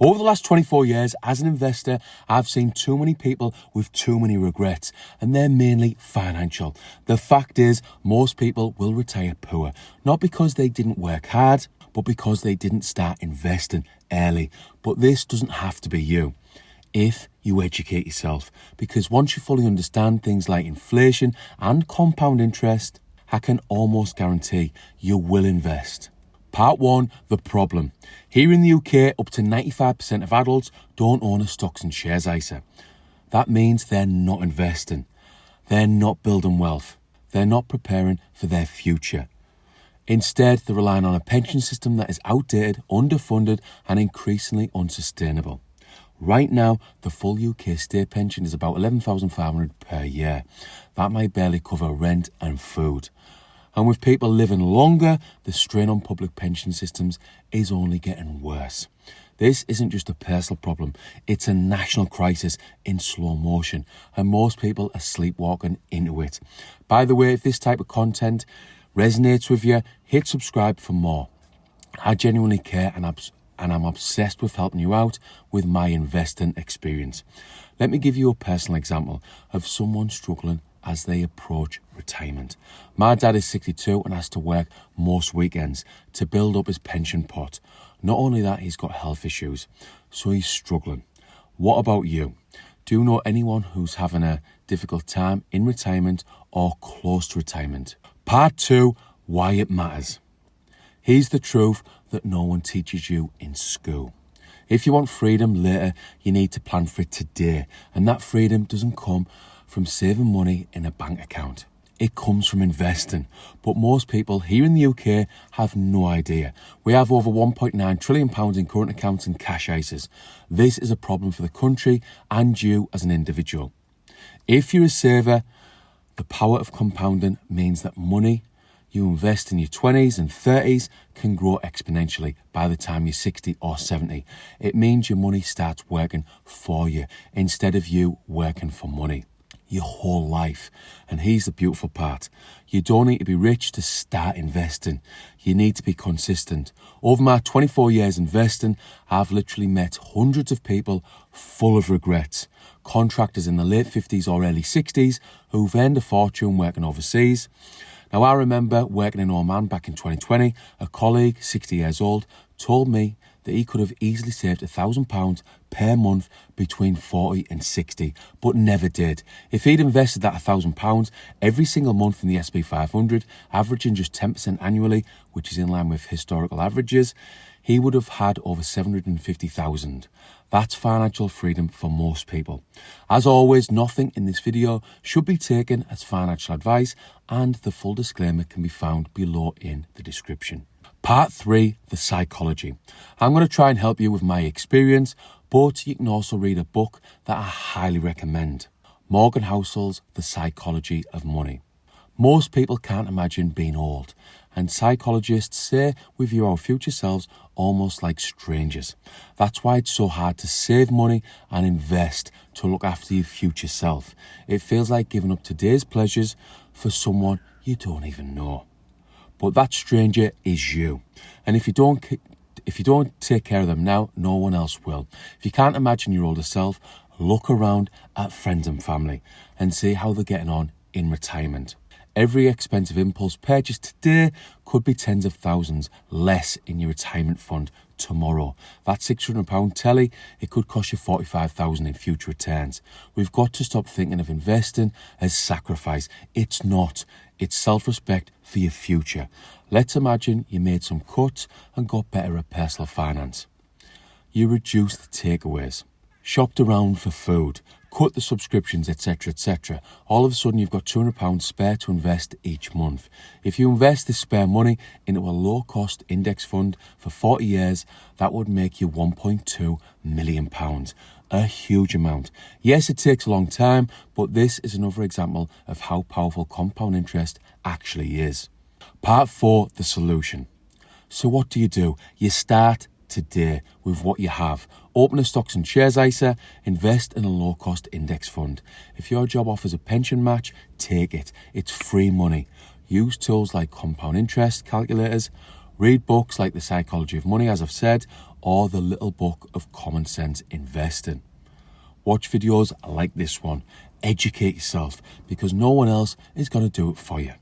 Over the last 24 years, as an investor, I've seen too many people with too many regrets, and they're mainly financial. The fact is, most people will retire poor, not because they didn't work hard, but because they didn't start investing early. But this doesn't have to be you if you educate yourself, because once you fully understand things like inflation and compound interest, I can almost guarantee you will invest. Part 1, the problem. Here in the UK, up to 95% of adults don't own a stocks and shares ISA. That means they're not investing. They're not building wealth. They're not preparing for their future. Instead, they're relying on a pension system that is outdated, underfunded, and increasingly unsustainable. Right now, the full UK state pension is about £11,500 per year. That might barely cover rent and food. And with people living longer, the strain on public pension systems is only getting worse. This isn't just a personal problem, it's a national crisis in slow motion, and most people are sleepwalking into it. By the way, if this type of content resonates with you, hit subscribe for more. I genuinely care and I'm obsessed with helping you out with my investing experience. Let me give you a personal example of someone struggling as they approach retirement. My dad is 62 and has to work most weekends to build up his pension pot. Not only that, he's got health issues, so he's struggling. What about you? Do you know anyone who's having a difficult time in retirement or close to retirement? Part 2, why it matters. Here's the truth that no one teaches you in school. If you want freedom later, you need to plan for it today. And that freedom doesn't come from saving money in a bank account. It comes from investing. But most people here in the UK have no idea. We have over £1.9 trillion in current accounts and cash ISAs. This is a problem for the country and you as an individual. If you're a saver, the power of compounding means that money you invest in your 20s and 30s can grow exponentially by the time you're 60 or 70. It means your money starts working for you instead of you working for money your whole life. And here's the beautiful part. You don't need to be rich to start investing. You need to be consistent. Over my 24 years investing, I've literally met hundreds of people full of regrets. Contractors in the late 50s or early 60s who've earned a fortune working overseas. Now, I remember working in Oman back in 2020, a colleague, 60 years old, told me that he could have easily saved £1,000 per month between 40 and 60, but never did. If he'd invested that £1,000 every single month in the SP 500, averaging just 10% annually, which is in line with historical averages, he would have had over 750,000. That's financial freedom for most people. As always, nothing in this video should be taken as financial advice, and the full disclaimer can be found below in the description. Part 3, the psychology. I'm going to try and help you with my experience, but you can also read a book that I highly recommend. Morgan Housel's The Psychology of Money. Most people can't imagine being old, and psychologists say we view our future selves almost like strangers. That's why it's so hard to save money and invest to look after your future self. It feels like giving up today's pleasures for someone you don't even know. But that stranger is you. And if you don't take care of them now, no one else will. If you can't imagine your older self, look around at friends and family and see how they're getting on in retirement. Every expensive impulse purchase today could be tens of thousands less in your retirement fund tomorrow. That £600 telly, it could cost you $45,000 in future returns. We've got to stop thinking of investing as sacrifice. It's not. It's self-respect for your future. Let's imagine you made some cuts and got better at personal finance. You reduced the takeaways, shopped around for food, cut the subscriptions, etc. All of a sudden, you've got £200 spare to invest each month. If you invest this spare money into a low-cost index fund for 40 years, that would make you £1.2 million. A huge amount. Yes, it takes a long time, but this is another example of how powerful compound interest actually is. Part 4, the solution. So what do? You start today with what you have. Open a stocks and shares ISA, invest in a low-cost index fund. If your job offers a pension match, take it. It's free money. Use tools like compound interest calculators, Read books like The Psychology of Money, as I've said, or The Little Book of Common Sense Investing. Watch videos like this one. Educate yourself, because no one else is going to do it for you.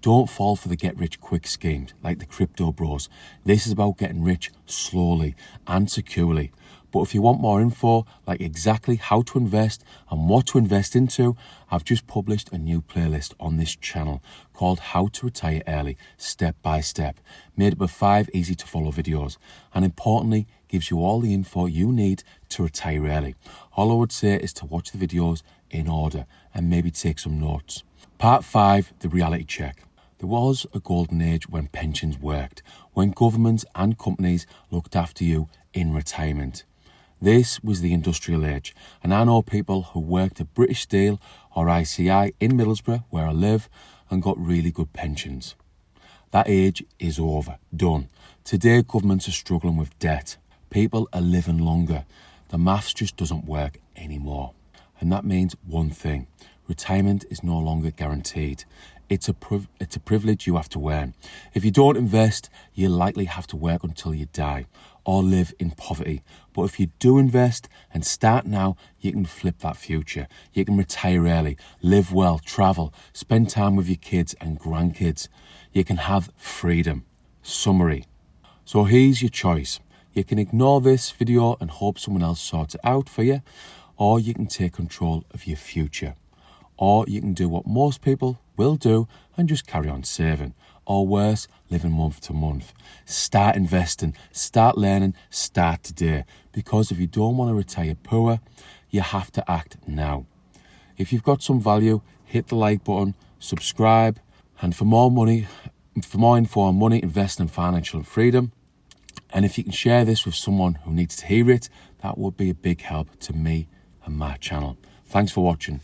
Don't fall for the get-rich-quick schemes like the crypto bros. This is about getting rich slowly and securely. But if you want more info, like exactly how to invest and what to invest into, I've just published a new playlist on this channel called How to Retire Early, Step by Step, made up of 5 easy-to-follow videos, and importantly, gives you all the info you need to retire early. All I would say is to watch the videos in order and maybe take some notes. Part 5, the reality check. There was a golden age when pensions worked, when governments and companies looked after you in retirement. This was the industrial age, and I know people who worked at British Steel or ICI in Middlesbrough, where I live, and got really good pensions. That age is over, done. Today, governments are struggling with debt. People are living longer. The maths just doesn't work anymore. And that means one thing: retirement is no longer guaranteed. It's a privilege you have to earn. If you don't invest, you'll likely have to work until you die or live in poverty. But if you do invest and start now, you can flip that future. You can retire early, live well, travel, spend time with your kids and grandkids. You can have freedom. Summary. So here's your choice. You can ignore this video and hope someone else sorts it out for you, or you can take control of your future. Or you can do what most people will do and just carry on saving. Or worse, living month to month. Start investing, start learning, start today. Because if you don't want to retire poor, you have to act now. If you've got some value, hit the like button, subscribe, and for more info on money, investing, financial and freedom, and if you can share this with someone who needs to hear it, that would be a big help to me and my channel. Thanks for watching.